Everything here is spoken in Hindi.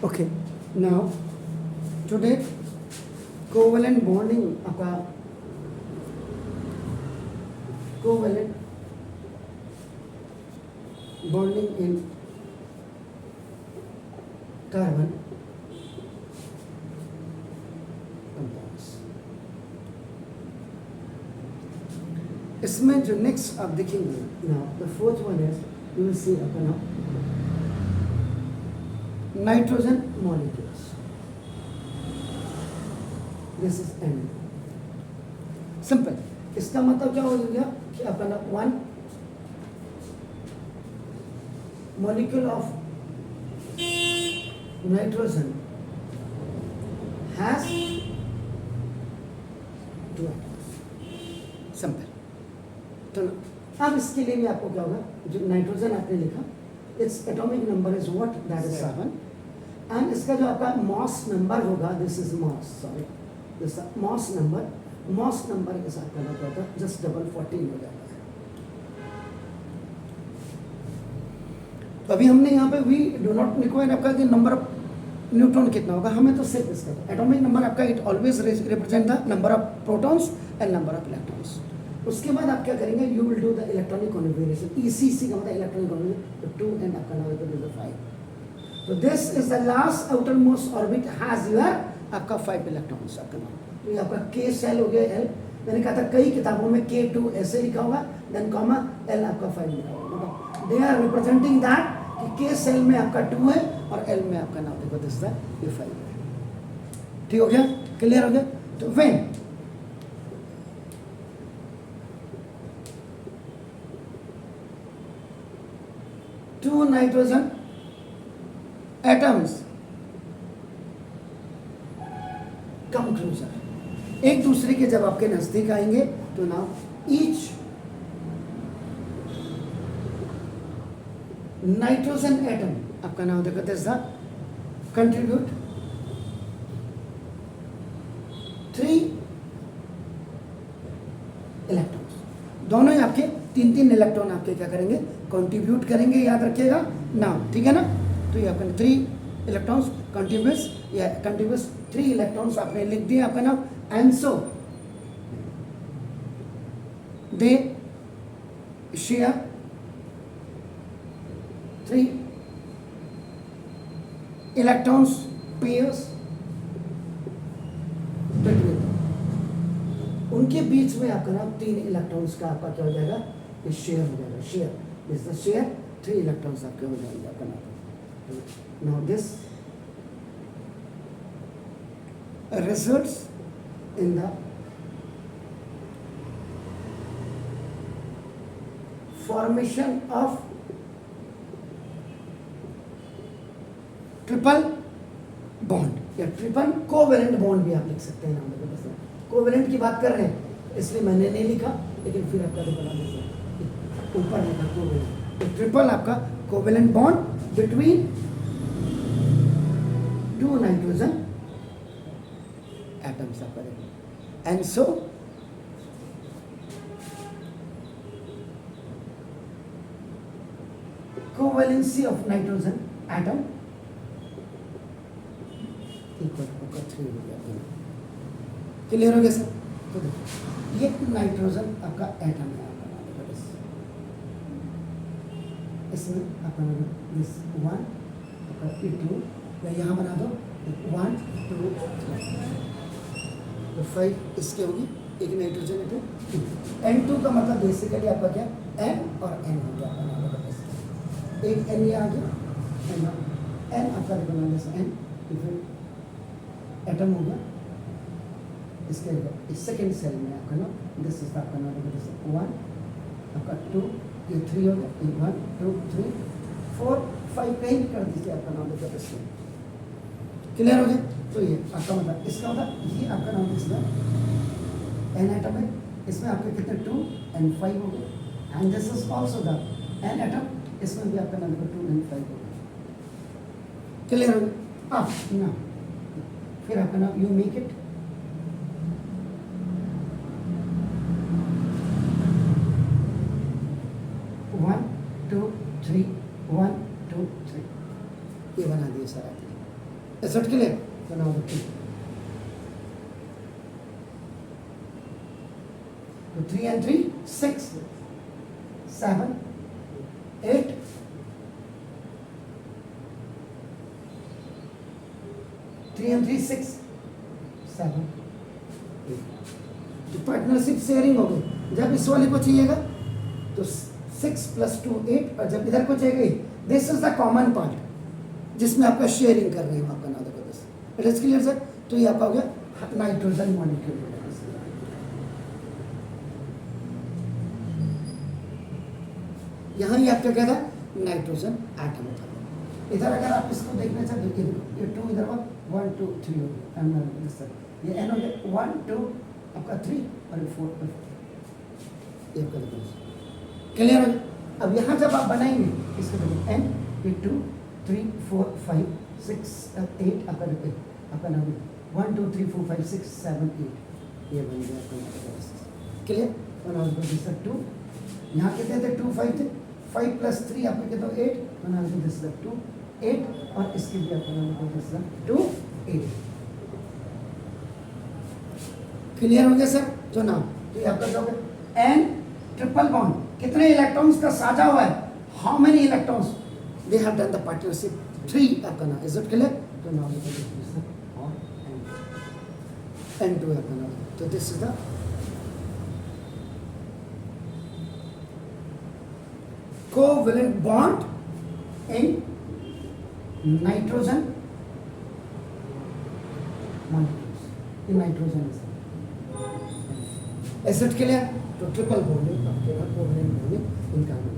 Okay, now today covalent bonding आपका covalent bonding in carbon compounds. इसमें जो नेक्स्ट आप देखेंगे now the fourth one is you will see अपना now nitrogen molecules. This is N. Simple. इसका मतलब क्या हो गया कि अपना one molecule of nitrogen has two atoms. Simple. तो अब इसके लिए भी आपको क्या होगा, जो नाइट्रोजन आपने लिखा its atomic number is what? That is 7. And इसका जो आपका mass number होगा, this is mass, sorry, this mass number के साथ क्या होता है, just double 14 हो जाता है. तो अभी हमने यहाँ पे we do not require आपका कि number of न्यूट्रॉन कितना होगा, हमें तो सिर्फ इसका एटॉमिक नंबर आपका it always represent the number of protons and number of electrons. उसके बाद आप क्या करेंगे, you will do the electronic configuration. ECC का मतलब इलेक्ट्रॉनिक कॉन्फ़िगरेशन, तो 2 एंड आपका नाम है तो 5. तो this is the last outer most orbit has your आपका 5 इलेक्ट्रॉन्स आपका नाम. तो ये आपका के सेल हो गया एल. मैंने कहा था कई किताबों में K2 ऐसे लिखा होगा, देन कॉमा एल आपका 5 लिखा होगा. मतलब दे आर रिप्रेजेंटिंग दैट कि के सेल में आपका 2 है और एल में आपका नाम देखो दिस है ये 5 है. ठीक हो गया, क्लियर हो गया. तो when two nitrogen atoms come closer, एक दूसरे के जब आपके नजदीक आएंगे तो नाउ each nitrogen atom आपका नाम देखो दिस द contribute 3 इलेक्ट्रॉन्स. दोनों ही आपके 3 इलेक्ट्रॉन आपके क्या करेंगे, कंट्रीब्यूट करेंगे. याद रखिएगा नाउ, ठीक है ना. तो ये आपका 3 इलेक्ट्रॉन्स कंट्रीब्यूट्स 3 इलेक्ट्रॉन्स आपने लिख दिए आपका नाम. And so they share 3 electrons pairs between them. उनके बीच में आपका नाम 3 इलेक्ट्रॉन्स का आपका क्या हो जाएगा, ये शेयर हो जाएगा. Share this the share 3 electrons आपके हो जाएंगे आपका नाम. Now this results in the formation of triple bond या ट्रिपल कोवेलेंट बॉन्ड भी आप लिख सकते हैं. नाम देखो कोवेलेंट की बात कर रहे हैं इसलिए मैंने नहीं लिखा, लेकिन फिर आपका देखो नाम देखो ऊपर लिखा कोवेलेंट. तो ट्रिपल आपका covalent bond between 2 nitrogen atoms आपका देखो. And so covalency of nitrogen atom equal होगा 3 हो गया. क्लियर हो गया सर. तो देखो ये नाइट्रोजन आपका एटम है आपका नाम देखो इसमें आपका नाम दिस 1 आपका E2 या यहाँ बना दो 1 2 3 तो 5 इसके होगी. एक नाइट्रोजन एटम N2 का मतलब बेसिकली आपका क्या N और N हो गया आपका नाम देखो. एक N ये आ गया N आपका देखो नाम जैसे N फिर एटम हो गया. इसके इस सेकेंड सेल में आपका नाम दिस इज आपका नाम देखो 1 आपका 2 ये 3 हो गया. 1 2 3 4 5 कहीं भी कर दीजिए आपका नाम देखो इसमें. क्लियर हो गया. तो ये आपका मतलब इसका मतलब ये आपका नाम इसमें एन एटम है. इसमें आपके कितने 2 and 5 हो गए. And this is also the an atom. इसमें भी आपका नाम 2 and 5 हो गया. क्लियर हो गया. ना फिर आपका नाम यू मेक इट 1 2 3 1 2 3 ये बना दिए सर आपने. Is it clear? So now the 2. So 3 and 3, 6, 7, 8, 3 and 3, 6, 7, 8. तो पार्टनरशिप शेयरिंग हो गई। जब इस वाले को चाहिएगा तो 6 + 2 8, और जब इधर को चाहिएगा this is the common part जिसमें आपका शेयरिंग कर रहे हो आपका नाम का बस। It is clear sir? तो ये आपका हो गया नाइट्रोजन मॉलिक्यूल। यहाँ ही आपका क्या था? नाइट्रोजन एटम था। इधर अगर आप इसको देखना चाहते हो, ये 2 इधर 1 2 3 हो गया, सर ये एन हो गया 1 2 आपका 3 और 4 ये आपका क्लियर हो गया। अब यहाँ जब आप बनाएंगे इसको देखिए एन, ये 2 3 4 5 6 8 आपका नाम 1 2 3 4 5 6 7 8 ये बन गया आपका क्लियर। और नाउ 2 यहाँ कितने थे? 2 5 थे, 5 + 3 आपका कितना 8, तो नाम दिस 2 8 और इसके लिए आपका नाम दिस 2 8। क्लियर हो गया सर? तो नाम तो ये आपका जो एन ट्रिपल बॉन्ड कितने इलेक्ट्रॉन्स का साझा हुआ है? How many electrons they have done the partnership? 3 आपका नाम। Is it clear? तो नाम और N2 आपका नाम। तो this is the covalent bond in nitrogen molecules. In nitrogen is it clear? तो ट्रिपल बॉन्ड आपके covalent bond in carbon।